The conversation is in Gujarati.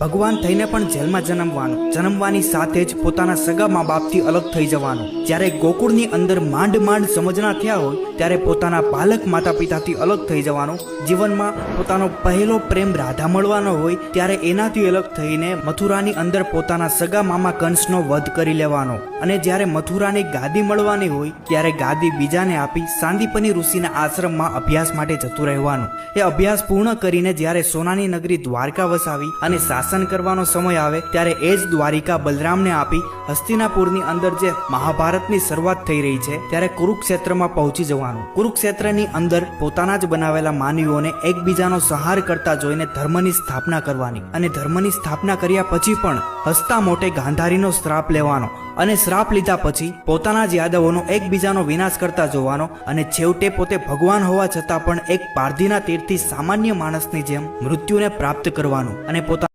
ભગવાન થઈને પણ જેલમાં જન્મવાની સાથે જ પોતાના સગા મા બાપથી અલગ થઈ જવાનું. જ્યારે ગોકુળની અંદર માંડ સમજણા થયા હોય ત્યારે પોતાના પાલક માતા પિતાથી અલગ થઈ જવાનું. જીવનમાં પોતાનો પહેલો પ્રેમ રાધા મળવાનો હોય ત્યારે એનાથી અલગ થઈને મથુરાની અંદર પોતાના સગા મામા કંસનો વધ કરી લેવાનો. અને જ્યારે મથુરાની ગાદી મળવાની હોય ત્યારે ગાદી બીજાને આપી સાંદીપની ઋષિના આશ્રમમાં અભ્યાસ માટે જતું રહેવાનું. એ અભ્યાસ પૂર્ણ કરીને જ્યારે સોનાની નગરી દ્વારકા વસાવી અને શાસન કરવાનો સમય આવે ત્યારે એ જ દ્વારિકા બલરામને આપી હસ્તિનાપુરની અંદર જે મહાભારતની શરૂઆત થઈ રહી છે ત્યારે કુરુક્ષેત્રમાં પહોંચી જવાનું. કુરુક્ષેત્રની અંદર પોતાના જ બનાવેલા માનવીઓને એકબીજાનો સંહાર કરતા જોઈને ધર્મની સ્થાપના કરવાની. અને ધર્મની સ્થાપના કર્યા પછી પણ હસતા મોટે ગાંધારીનો શ્રાપ લેવાનો. અને શ્રાપ લીધા પછી પોતાના જ યાદવોનો એકબીજાનો વિનાશ કરતા જોવાનો. અને છેવટે પોતે ભગવાન હોવા છતાં પણ એક પારધીના તીરથી સામાન્ય માણસની જેમ મૃત્યુને પ્રાપ્ત કરવાનું. અને પોતાના